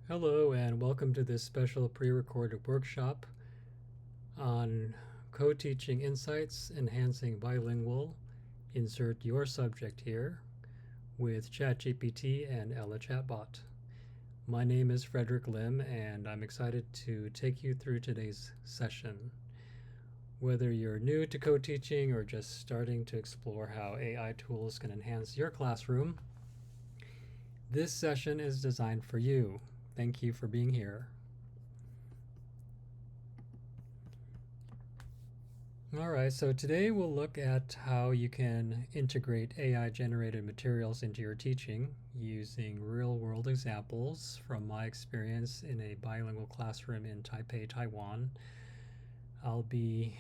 Hello and welcome to this special pre-recorded workshop on co-teaching insights, enhancing bilingual. Insert your subject here with ChatGPT and ELLA ChatBot. My name is Frederick Lim and I'm excited to take you through today's session. Whether you're new to co-teaching or just starting to explore how AI tools can enhance your classroom, this session is designed for you. Thank you for being here. Alright, so today we'll look at how you can integrate AI-generated materials into your teaching using real-world examples from my experience in a bilingual classroom in Taipei, Taiwan. I'll be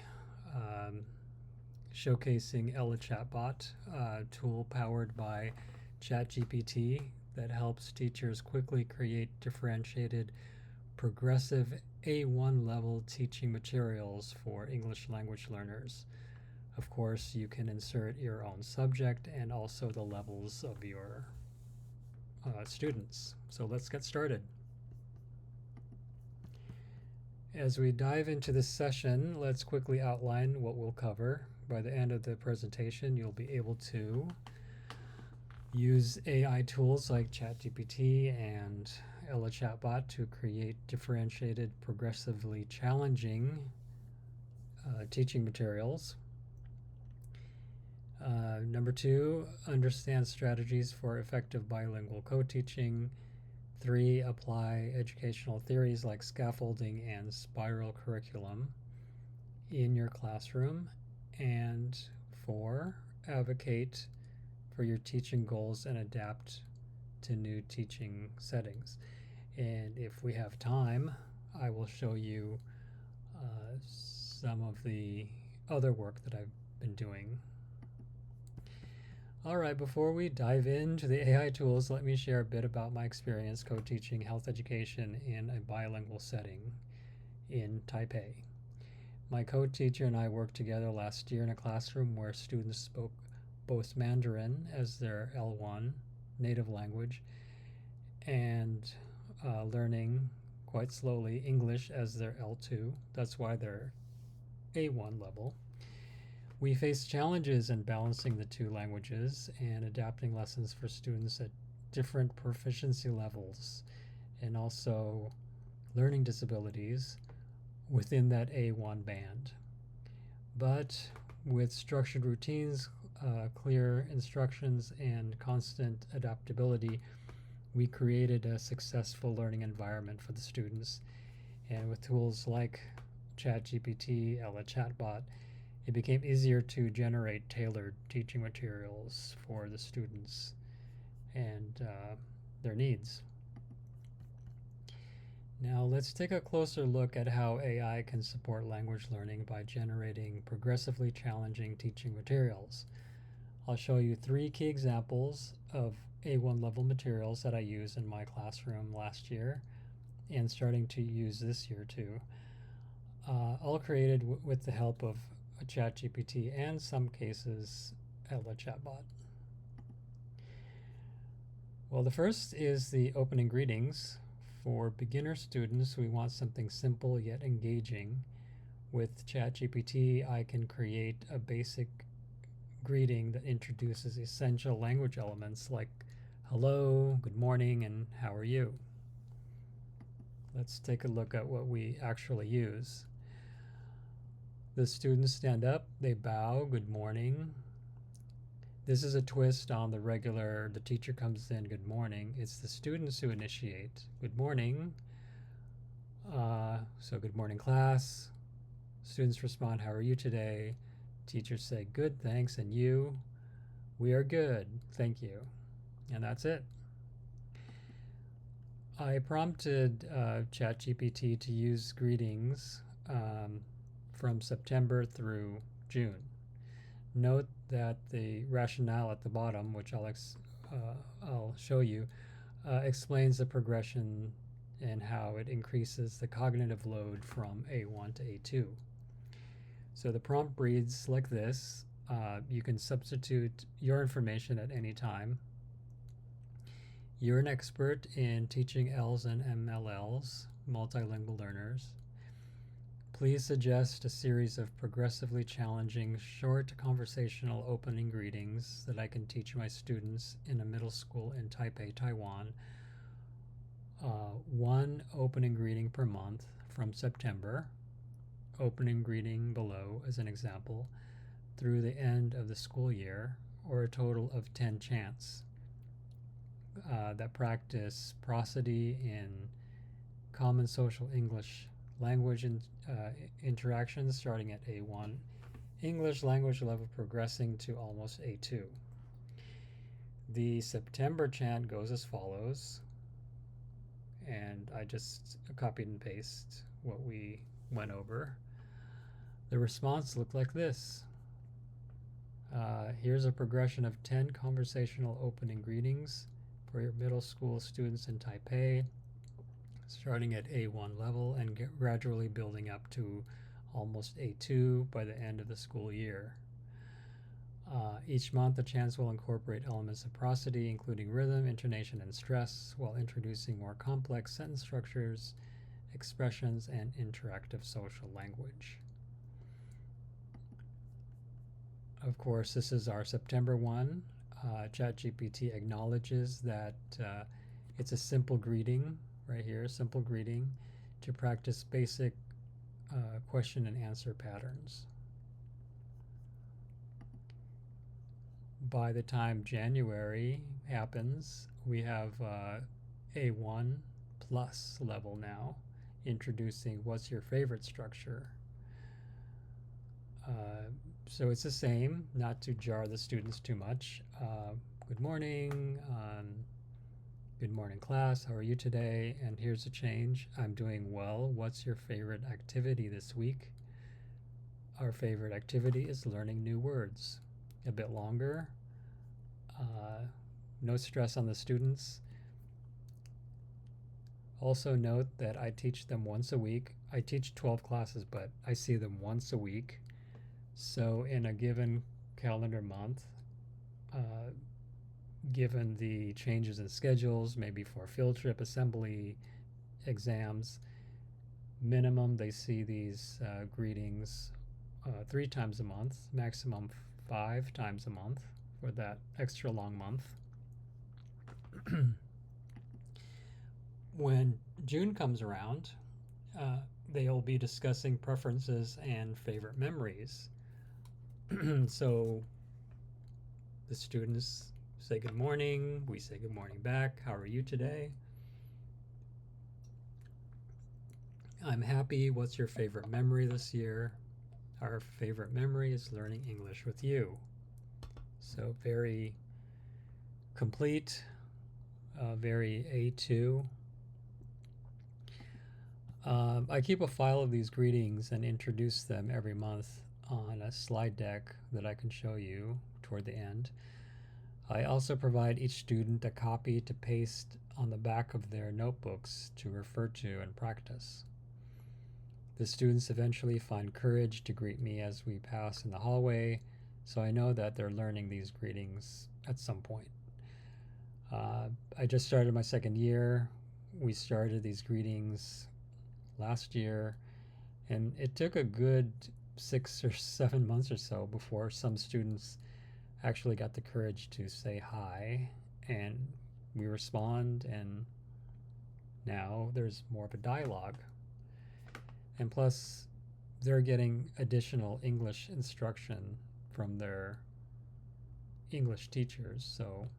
showcasing ELLA ChatBot, a tool powered by ChatGPT that helps teachers quickly create differentiated, progressive A1 level teaching materials for English language learners. Of course, you can insert your own subject and also the levels of your students. So let's get started. As we dive into this session, let's quickly outline what we'll cover. By the end of the presentation, you'll be able to use AI tools like ChatGPT and ELLA ChatBot to create differentiated, progressively challenging teaching materials. Number 2, understand strategies for effective bilingual co-teaching. 3, apply educational theories like scaffolding and spiral curriculum in your classroom. And 4, advocate for your teaching goals and adapt to new teaching settings. And if we have time, I will show you some of the other work that I've been doing. Alright, before we dive into the AI tools, let me share a bit about my experience co-teaching health education in a bilingual setting in Taipei. My co-teacher and I worked together last year in a classroom where students spoke both Mandarin as their L1 native language and learning quite slowly English as their L2. That's why they're A1 level. We faced challenges in balancing the two languages and adapting lessons for students at different proficiency levels and also learning disabilities within that A1 band. But with structured routines, clear instructions, and constant adaptability, we created a successful learning environment for the students. And with tools like ChatGPT, ELLA ChatBot, it became easier to generate tailored teaching materials for the students and their needs. Now let's take a closer look at how AI can support language learning by generating progressively challenging teaching materials. I'll show you 3 key examples of A1 level materials that I used in my classroom last year and starting to use this year too. All created with the help of ChatGPT and some cases ELLA ChatBot. Well, the first is the opening greetings. For beginner students, we want something simple yet engaging. With ChatGPT, I can create a basic greeting that introduces essential language elements like hello, good morning, and how are you? Let's take a look at what we actually use. The students stand up, they bow, good morning. This is a twist on the regular, the teacher comes in, good morning. It's the students who initiate, good morning. So good morning class. Students respond, how are you today? Teachers say, good, thanks, and you? We are good, thank you. And that's it. I prompted ChatGPT to use greetings from September through June. Note that the rationale at the bottom, which I'll show you, explains the progression and how it increases the cognitive load from A1 to A2. So the prompt reads like this. You can substitute your information at any time. You're an expert in teaching Ls and MLLs, multilingual learners. Please suggest a series of progressively challenging, short conversational opening greetings that I can teach my students in a middle school in Taipei, Taiwan. One opening greeting per month from September, opening greeting below as an example, through the end of the school year, or a total of 10 chants that practice prosody in common social English language interactions starting at A1, English language level progressing to almost A2. The September chant goes as follows, and I just copied and pasted what we went over. The response looked like this. Here's a progression of 10 conversational opening greetings for your middle school students in Taipei, starting at A1 level and gradually building up to almost A2 by the end of the school year. Each month, the chants will incorporate elements of prosody, including rhythm, intonation, and stress, while introducing more complex sentence structures, expressions, and interactive social language. Of course, this is our September one. ChatGPT acknowledges that it's a simple greeting, right here, simple greeting, to practice basic question and answer patterns. By the time January happens, we have A1 plus level now, introducing what's your favorite structure. So it's the same, not to jar the students too much. Good morning, good morning class, how are you today? And here's a change. I'm doing well. What's your favorite activity this week? Our favorite activity is learning new words. A bit longer. No stress on the students. Also note that I teach them once a week. I teach 12 classes, but I see them once a week. So in a given calendar month, given the changes in schedules, maybe for field trip, assembly, exams, minimum they see these greetings 3 times a month, maximum 5 times a month for that extra long month. When June comes around, they'll be discussing preferences and favorite memories. So the students say good morning, we say good morning back, how are you today? I'm happy, what's your favorite memory this year? Our favorite memory is learning English with you. So very complete, very A2. I keep a file of these greetings and introduce them every month on a slide deck that I can show you toward the end. I also provide each student a copy to paste on the back of their notebooks to refer to and practice. The students eventually find courage to greet me as we pass in the hallway, so I know that they're learning these greetings at some point. I just started my second year. We started these greetings last year, and it took a good 6 or 7 months or so before some students actually got the courage to say hi, and we respond, and now there's more of a dialogue. And plus, they're getting additional English instruction from their English teachers, so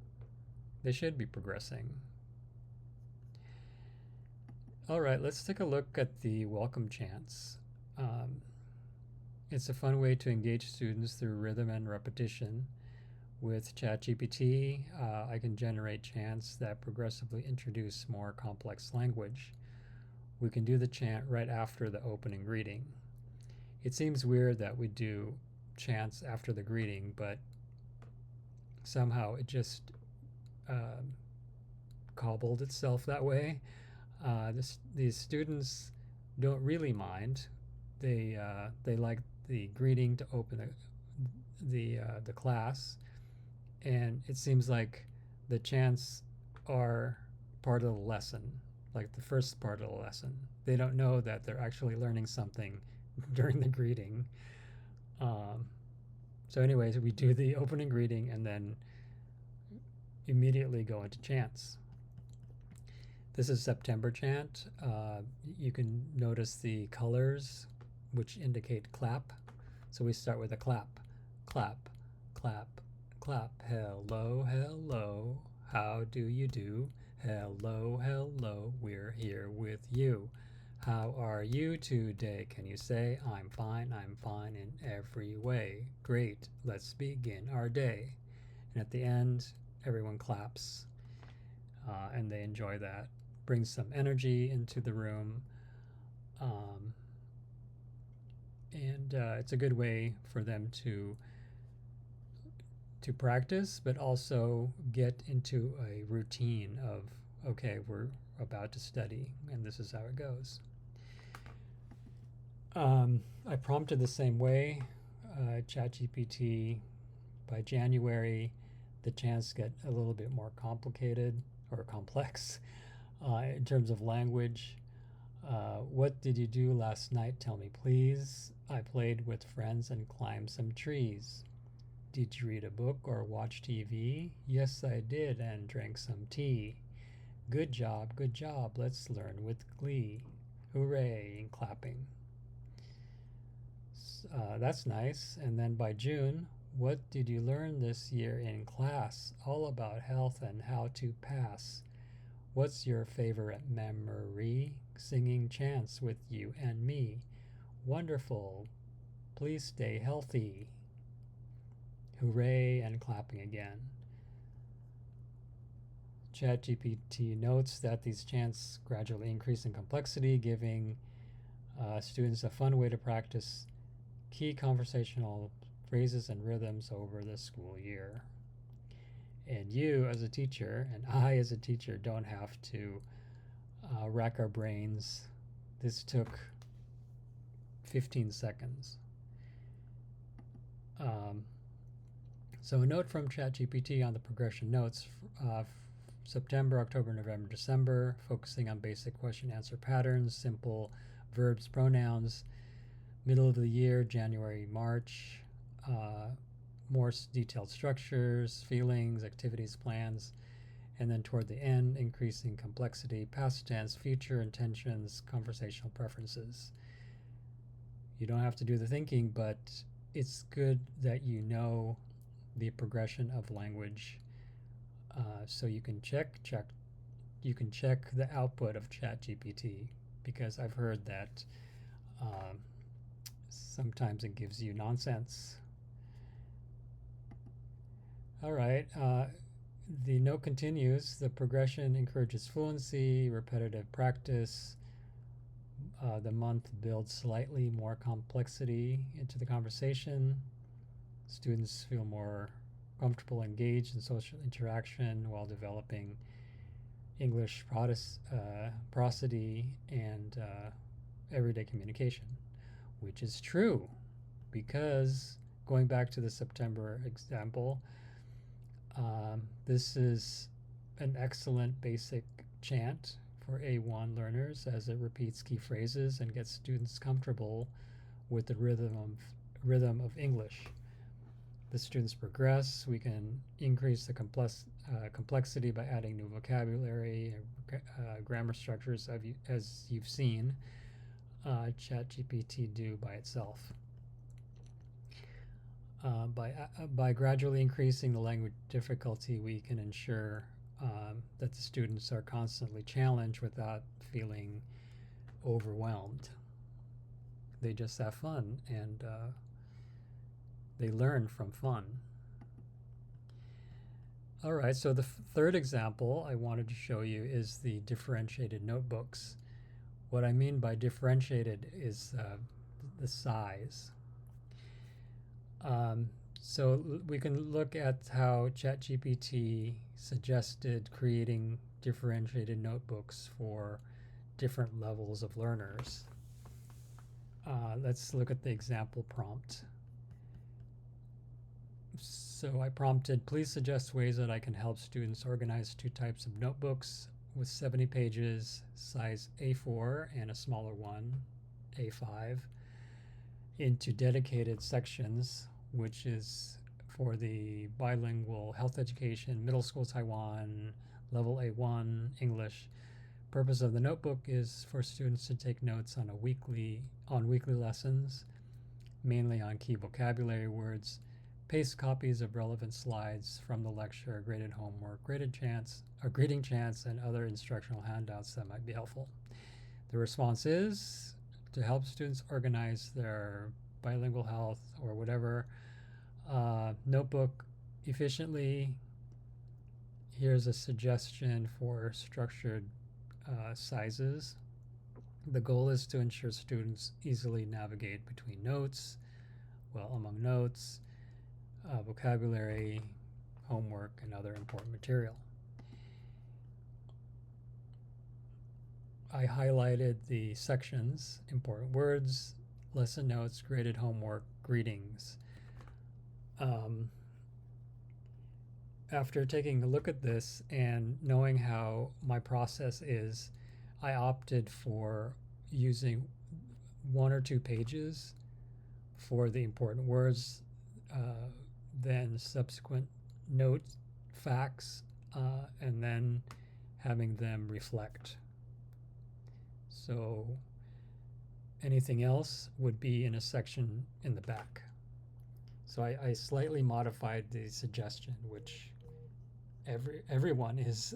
they should be progressing. All right, let's take a look at the welcome chants. It's a fun way to engage students through rhythm and repetition. With ChatGPT, I can generate chants that progressively introduce more complex language. We can do the chant right after the opening greeting. It seems weird that we do chants after the greeting, but somehow it just cobbled itself that way. These students don't really mind. They like the greeting to open the class, and it seems like the chants are part of the lesson, like the first part of the lesson. They don't know that they're actually learning something during the greeting. Um, so, anyways, we do the opening greeting and then immediately go into chants. This is September chant. You can notice the colors which indicate clap. So we start with a clap. Clap, clap, clap. Hello, hello. How do you do? Hello, hello. We're here with you. How are you today? Can you say, I'm fine in every way. Great, let's begin our day. And at the end, everyone claps and they enjoy that. Brings some energy into the room. And it's a good way for them to practice, but also get into a routine of, okay, we're about to study, and this is how it goes. I prompted the same way. ChatGPT, by January, the chants get a little bit more complicated or complex in terms of language. What did you do last night? Tell me, please. I played with friends and climbed some trees. Did you read a book or watch TV? Yes, I did, and drank some tea. Good job, good job. Let's learn with glee. Hooray, and clapping. That's nice. And then by June, what did you learn this year in class? All about health and how to pass. What's your favorite memory? Singing chants with you and me. Wonderful. Please stay healthy. Hooray, and clapping again. ChatGPT notes that these chants gradually increase in complexity, giving students a fun way to practice key conversational phrases and rhythms over the school year. And you, as a teacher, and I, as a teacher, don't have to rack our brains. This took 15 seconds. So a note from ChatGPT on the progression notes, September, October, November, December, focusing on basic question-answer patterns, simple verbs, pronouns. Middle of the year, January, March, more detailed structures, feelings, activities, plans. And then toward the end, increasing complexity, past tense, future intentions, conversational preferences. You don't have to do the thinking, but it's good that you know the progression of language, so you can check the output of ChatGPT, because I've heard that sometimes it gives you nonsense. All right. The note continues. The progression encourages fluency, repetitive practice. The month builds slightly more complexity into the conversation. Students feel more comfortable, engaged in social interaction while developing English prosody and everyday communication, which is true, because going back to the September example, this is an excellent basic chant for A1 learners, as it repeats key phrases and gets students comfortable with the rhythm of English. The students progress. We can increase the complexity by adding new vocabulary, grammar structures, as you've seen ChatGPT do by itself. By gradually increasing the language difficulty, we can ensure that the students are constantly challenged without feeling overwhelmed. They just have fun, and they learn from fun. All right, so the third example I wanted to show you is the differentiated notebooks. What I mean by differentiated is the size. So we can look at how ChatGPT suggested creating differentiated notebooks for different levels of learners. Let's look at the example prompt. So I prompted, please suggest ways that I can help students organize 2 types of notebooks with 70 pages, size A4, and a smaller one, A5, into dedicated sections, which is for the bilingual health education, middle school Taiwan, level A1 English. Purpose of the notebook is for students to take notes on weekly lessons, mainly on key vocabulary words, paste copies of relevant slides from the lecture, graded homework, greeting chants, and other instructional handouts that might be helpful. The response is to help students organize their bilingual health or whatever notebook efficiently. Here's a suggestion for structured sizes. The goal is to ensure students easily navigate between notes, among notes, vocabulary, homework, and other important material. I highlighted the sections: important words, lesson notes, graded homework, greetings. After taking a look at this and knowing how my process is, I opted for using 1 or 2 pages for the important words, then subsequent note facts, and then having them reflect. So anything else would be in a section in the back. So I slightly modified the suggestion, which everyone is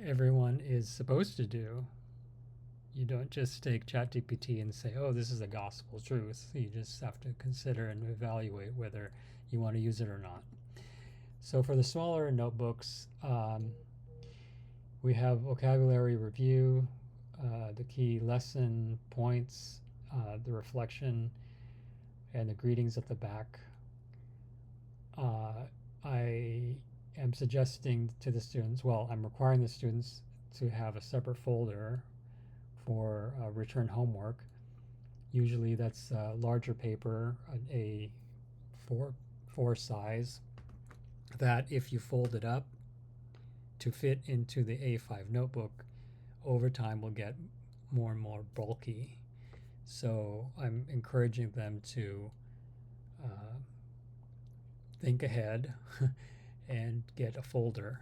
everyone is supposed to do. You don't just take ChatGPT and say, oh, this is the gospel truth. You just have to consider and evaluate whether you want to use it or not. So for the smaller notebooks, we have vocabulary review, the key lesson points, the reflection, and the greetings at the back. I am suggesting to the students, I'm requiring the students to have a separate folder for return homework. Usually that's larger paper, a 4 size, that if you fold it up to fit into the A5 notebook, over time will get more and more bulky. So I'm encouraging them to think ahead and get a folder.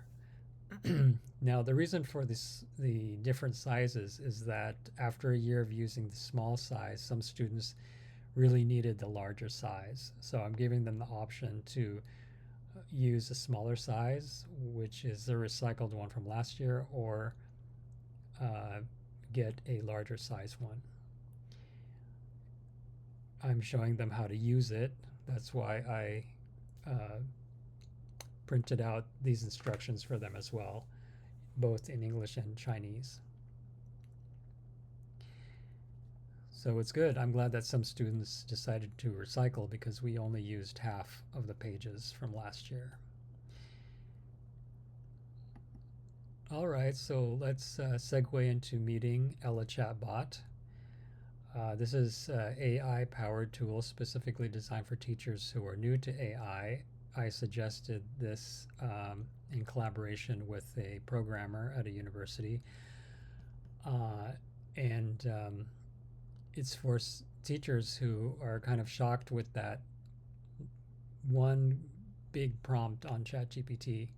Now, the reason for the different sizes is that after a year of using the small size, some students really needed the larger size. So I'm giving them the option to use a smaller size, which is the recycled one from last year, or get a larger size one. I'm showing them how to use it. That's why I printed out these instructions for them as well, both in English and Chinese. So it's good. I'm glad that some students decided to recycle because we only used half of the pages from last year. All right, so let's segue into meeting ELLA ChatBot. This is an AI-powered tool specifically designed for teachers who are new to AI. I suggested this in collaboration with a programmer at a university. And it's for teachers who are kind of shocked with that one big prompt on ChatGPT.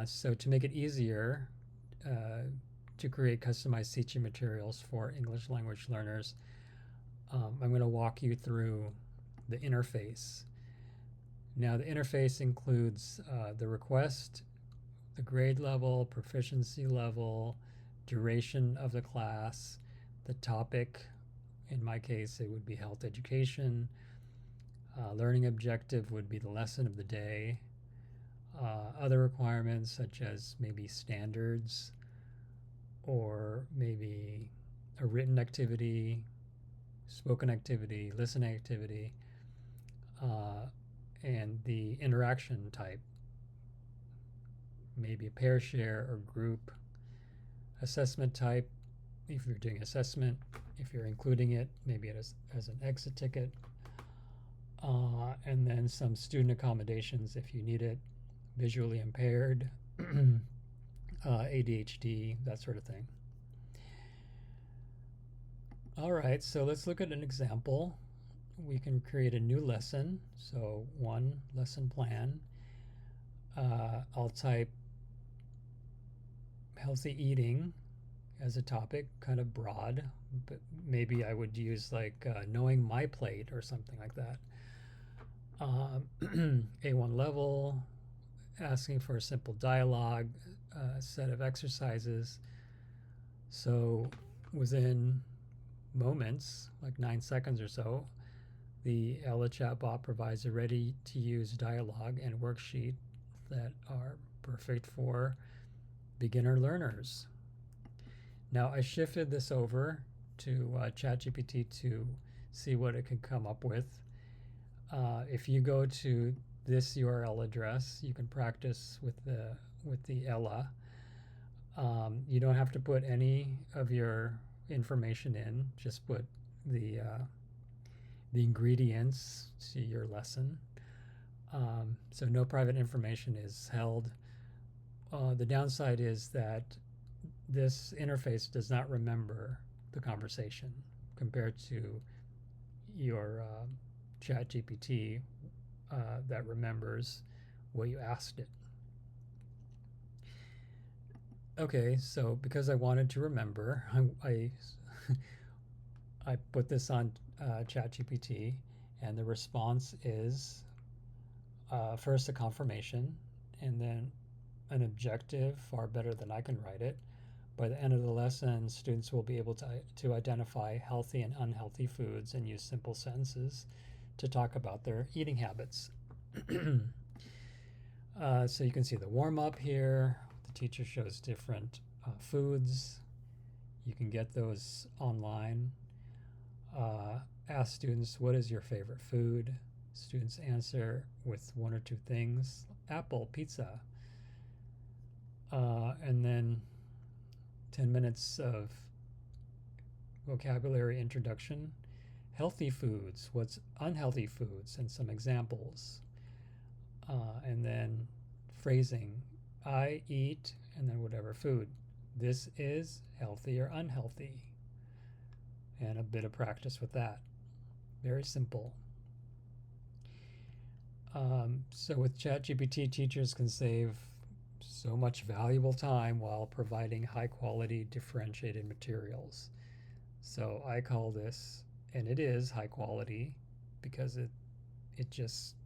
So to make it easier to create customized teaching materials for English language learners, I'm going to walk you through the interface. Now, the interface includes the request, the grade level, proficiency level, duration of the class, the topic. In my case, it would be health education. Learning objective would be the lesson of the day. Other requirements such as maybe standards, or maybe a written activity, spoken activity, listening activity, and the interaction type, maybe a pair share or group. Assessment type, if you're doing assessment, if you're including it, maybe as an exit ticket. and then some student accommodations if you need it, visually impaired, ADHD, that sort of thing. All right, so let's look at an example. We can create a new lesson. So one lesson plan. I'll type healthy eating as a topic, kind of broad, but maybe I would use like knowing my plate or something like that. A1 level, asking for a simple dialogue, set of exercises. So within moments, like 9 seconds or so, the ELLA chatbot provides a ready-to-use dialogue and worksheet that are perfect for beginner learners. Now I shifted this over to ChatGPT to see what it can come up with. If you go to this URL address, you can practice with the ELLA. You don't have to put any of your information in. Just put the ingredients to your lesson. So no private information is held. The downside is that this interface does not remember the conversation compared to your ChatGPT that remembers what you asked it. Okay, so because I wanted to remember, I put this on ChatGPT, and the response is first a confirmation, and then an objective far better than I can write it. By the end of the lesson, students will be able to identify healthy and unhealthy foods and use simple sentences to talk about their eating habits. So you can see the warm-up here. The teacher shows different foods. You can get those online. Ask students, what is your favorite food? Students answer with 1 or 2 things. Apple, pizza. And then 10 minutes of vocabulary introduction. Healthy foods, what's unhealthy foods, and some examples. And then phrasing, I eat, and then whatever food. This is healthy or unhealthy. And a bit of practice with that. Very simple. So with ChatGPT, teachers can save so much valuable time while providing high quality differentiated materials. So I call this, and it is high quality because it just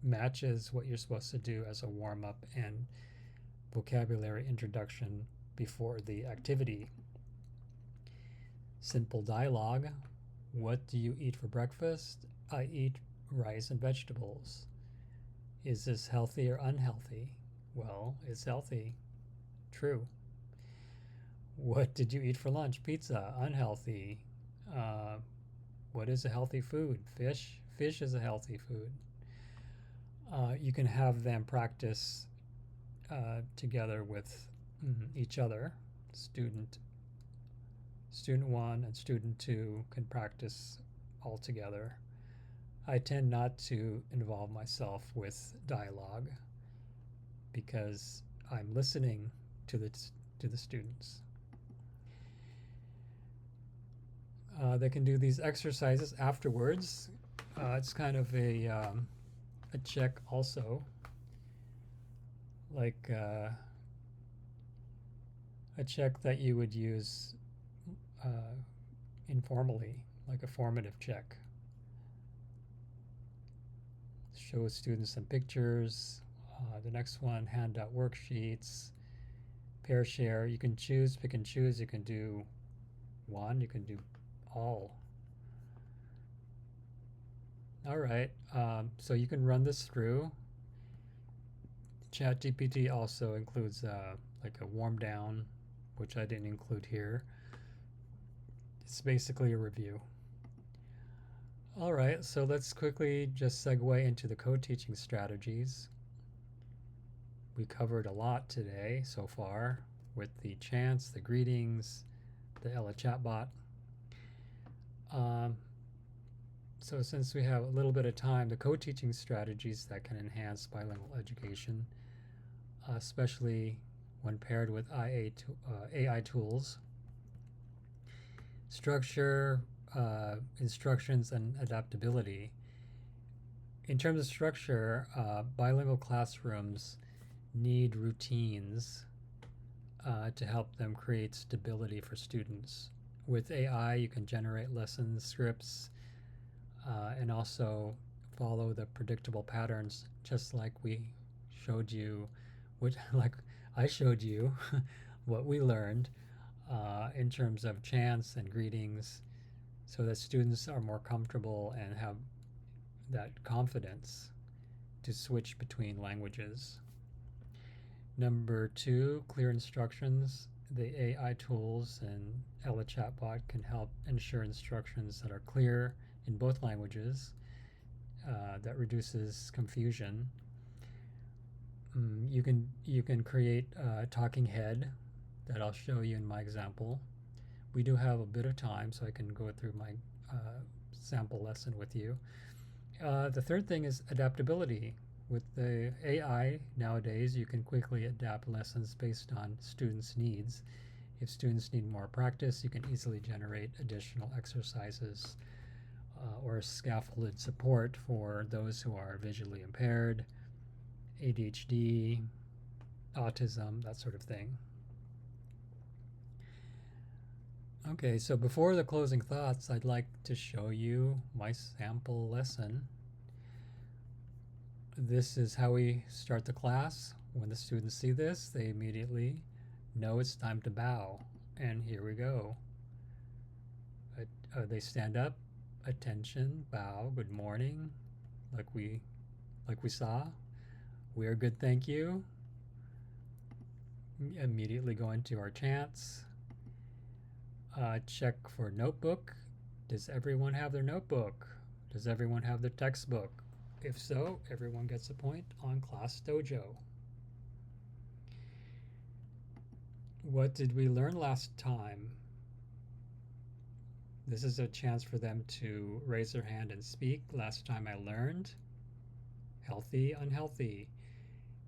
matches what you're supposed to do as a warm-up and vocabulary introduction before the activity. Simple dialogue. What do you eat for breakfast? I eat rice and vegetables. Is this healthy or unhealthy? Well, it's healthy. True. What did you eat for lunch? Pizza. Unhealthy. What is a healthy food? Fish. Fish is a healthy food. You can have them practice together with each other. Student 1 and student 2 can practice all together. I tend not to involve myself with dialogue because I'm listening to the students. They can do these exercises afterwards. It's kind of a check also, like a check that you would use informally, like a formative check. Show students some pictures. The next one, hand out worksheets. Pair share. You can choose, pick and choose. You can do one, you can do all. All right, so you can run this through. ChatGPT also includes like a warm down, which I didn't include here. It's basically a review. All right, so let's quickly just segue into the co-teaching strategies. We covered a lot today so far with the chants, the greetings, the ELLA chatbot. So since we have a little bit of time, the co-teaching strategies that can enhance bilingual education, especially when paired with AI tools, structure, instructions, and adaptability. In terms of structure, bilingual classrooms need routines to help them create stability for students. With AI, you can generate lesson scripts and also follow the predictable patterns, just like we showed you, like I showed you what we learned in terms of chants and greetings, so that students are more comfortable and have that confidence to switch between languages. Number 2, clear instructions. The AI tools and ELLA ChatBot can help ensure instructions that are clear in both languages. That reduces confusion. You can create a talking head that I'll show you in my example. We do have a bit of time, so I can go through my sample lesson with you. The third thing is adaptability. With the AI nowadays, you can quickly adapt lessons based on students' needs. If students need more practice, you can easily generate additional exercises or scaffolded support for those who are visually impaired, ADHD, autism, that sort of thing. Okay, so before the closing thoughts, I'd like to show you my sample lesson. This is how we start the class. When the students see this, they immediately know it's time to bow. And here we go. They stand up, attention, bow, good morning, like we saw. We are good, thank you. Immediately go into our chants. Check for notebook. Does everyone have their notebook? Does everyone have their textbook? If so, everyone gets a point on Class Dojo. What did we learn last time? This is a chance for them to raise their hand and speak. Last time I learned healthy, unhealthy.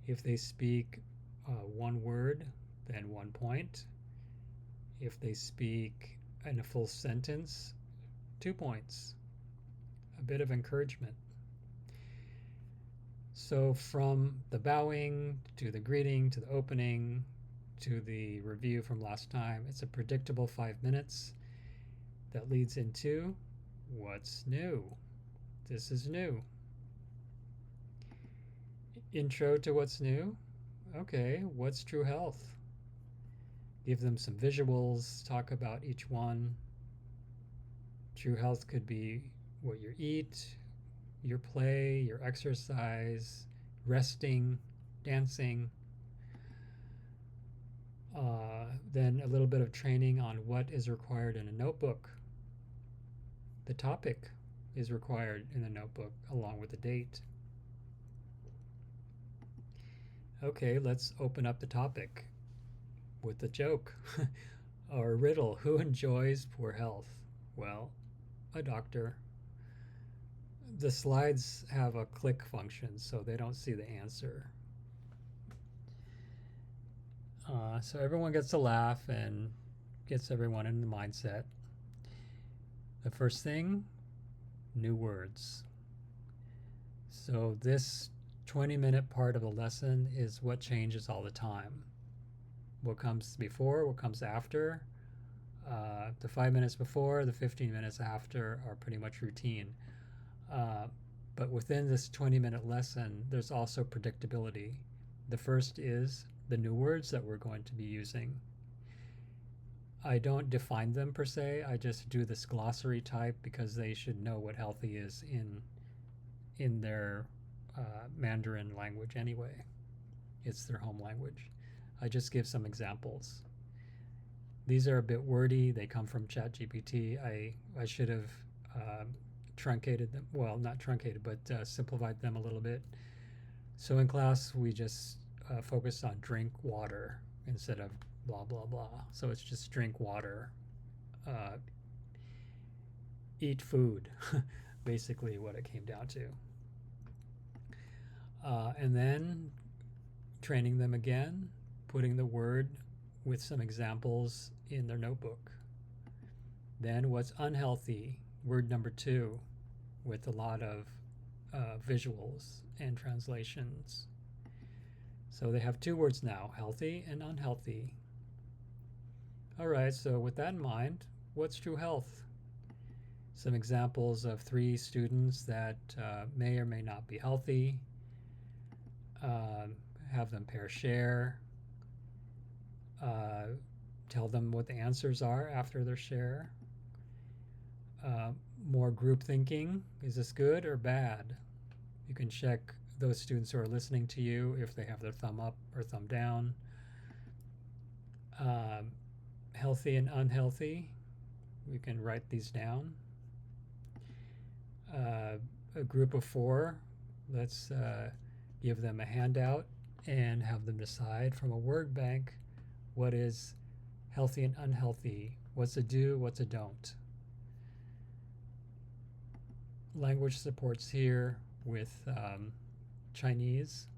If they speak one word, then 1 point. If they speak in a full sentence, 2 points. A bit of encouragement. So from the bowing to the greeting to the opening to the review from last time, it's a predictable 5 minutes that leads into what's new. This is new. Intro to what's new. Okay, what's true health? Give them some visuals, talk about each one. True health could be what you eat, your play, your exercise, resting, dancing. Then a little bit of training on what is required in a notebook. The topic is required in the notebook along with the date. Okay, let's open up the topic with a joke or a riddle. Who enjoys poor health? Well, a doctor. The slides have a click function, so they don't see the answer. So everyone gets to laugh and gets everyone in the mindset. The first thing, new words. So this 20-minute part of the lesson is what changes all the time. What comes before, what comes after. The 5 minutes before, the 15 minutes after are pretty much routine. But within this 20-minute lesson, there's also predictability. The first is the new words that we're going to be using. I don't define them per se, I just do this glossary type because they should know what healthy is in their Mandarin language anyway. It's their home language. I just give some examples. These are a bit wordy, they come from ChatGPT. I should have truncated them, well, not truncated, but simplified them a little bit. So in class, we just focus on drink water instead of blah, blah, blah. So it's just drink water, eat food, basically what it came down to. And then training them again, putting the word with some examples in their notebook. Then what's unhealthy, word number 2, with a lot of visuals and translations. So they have 2 words now, healthy and unhealthy. All right, so with that in mind, what's true health? Some examples of 3 students that may or may not be healthy. Have them pair share. Tell them what the answers are after their share. More group thinking. Is this good or bad? You can check those students who are listening to you if they have their thumb up or thumb down. Healthy and unhealthy. We can write these down. A group of 4. Let's give them a handout and have them decide from a word bank what is healthy and unhealthy. What's a do, what's a don't. Language supports here with Chinese,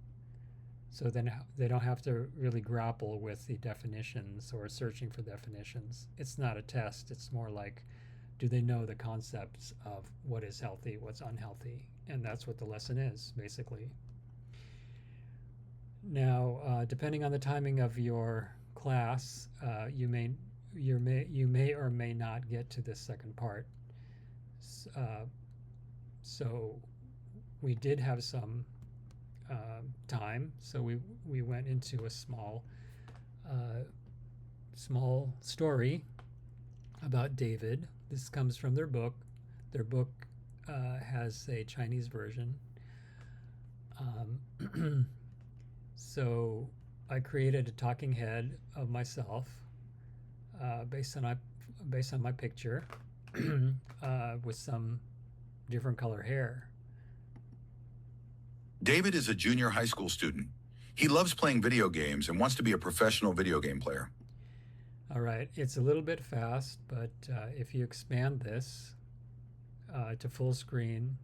so then they don't have to really grapple with the definitions or searching for definitions. It's not a test, it's more like, do they know the concepts of what is healthy, what's unhealthy? And that's what the lesson is, basically. Now, depending on the timing of your class, you may or may not get to this second part. So we did have some time, so we went into a small story about David. This comes from their book. Their book has a Chinese version. So I created a talking head of myself based on my picture with some different color hair. David is a junior high school student. He loves playing video games and wants to be a professional video game player. All right, it's a little bit fast, but if you expand this to full screen,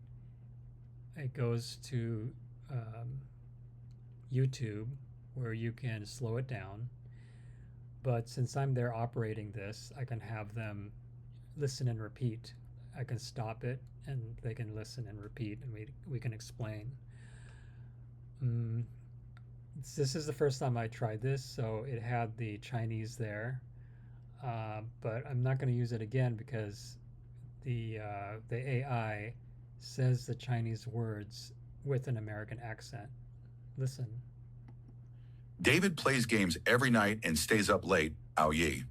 it goes to YouTube, where you can slow it down. But since I'm there operating this, I can have them listen and repeat. I can stop it and they can listen and repeat, and we can explain. This is the first time I tried this, so it had the Chinese there, but I'm not going to use it again because the AI says the Chinese words with an American accent. Listen. David plays games every night and stays up late, ao yi.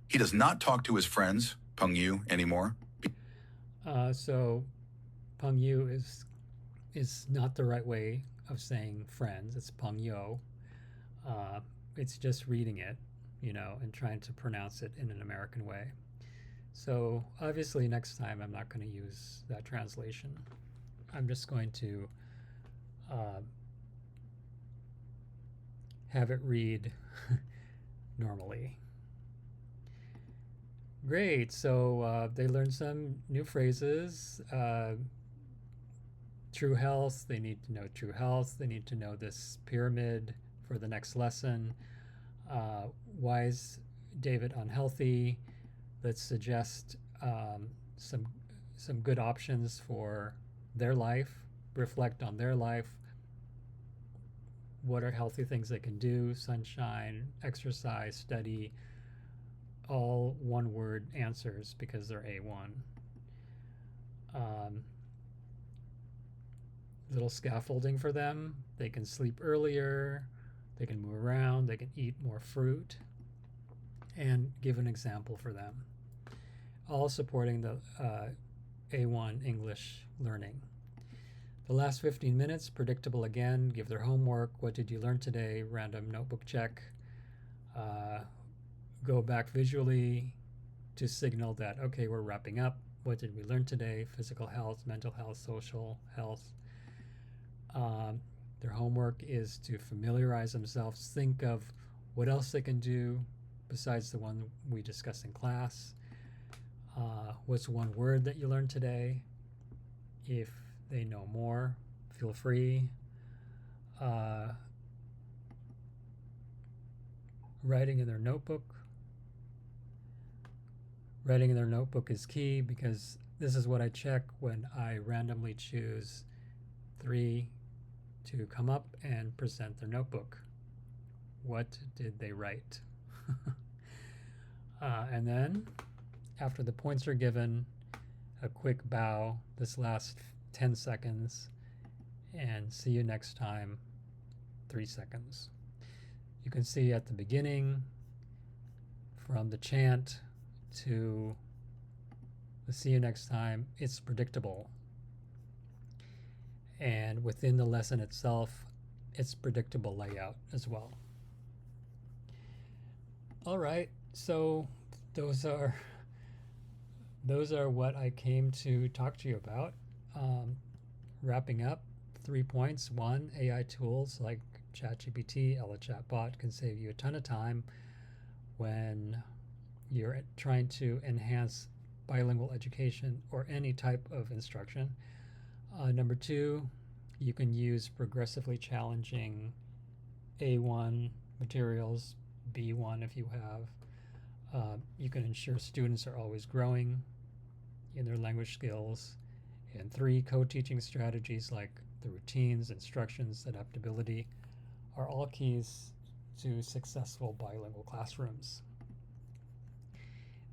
He does not talk to his friends, Peng Yu, anymore. So Peng Yu is not the right way of saying friends. It's Peng Yo. It's just reading it, and trying to pronounce it in an American way. So obviously next time I'm not going to use that translation. I'm just going to have it read normally. Great, so they learned some new phrases. True health, they need to know true health. They need to know this pyramid for the next lesson. Why is David unhealthy? Let's suggest some good options for their life, reflect on their life. What are healthy things they can do? Sunshine, exercise, study, all one-word answers because they're A1. Little scaffolding for them. They can sleep earlier, they can move around, they can eat more fruit, and give an example for them. All supporting the A1 English learning. The last 15 minutes, predictable again, give their homework. What did you learn today? Random notebook check. Go back visually to signal that, okay, we're wrapping up. What did we learn today? Physical health, mental health, social health. Their homework is to familiarize themselves, think of what else they can do besides the one we discussed in class. What's one word that you learned today? If they know more, feel free. Writing in their notebook. Writing in their notebook is key because this is what I check when I randomly choose 3 to come up and present their notebook. What did they write? And then, after the points are given, a quick bow. This lasts 10 seconds. And see you next time, 3 seconds. You can see at the beginning, from the chant to the see you next time, it's predictable. And within the lesson itself, it's predictable layout as well. All right, so those are what I came to talk to you about. Wrapping up, 3 points. 1, AI tools like ChatGPT, ELLA ChatBot can save you a ton of time when you're trying to enhance bilingual education or any type of instruction. Number 2, you can use progressively challenging A1 materials, B1 if you have. You can ensure students are always growing in their language skills. And 3, co-teaching strategies like the routines, instructions, adaptability are all keys to successful bilingual classrooms.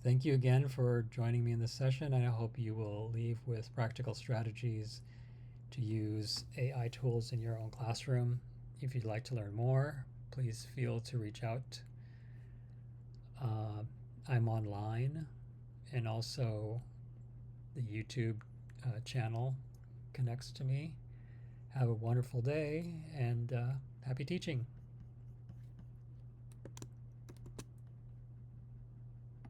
Thank you again for joining me in this session, and I hope you will leave with practical strategies to use AI tools in your own classroom. If you'd like to learn more, please feel to reach out. I'm online, and also the YouTube channel connects to me. Have a wonderful day, and happy teaching.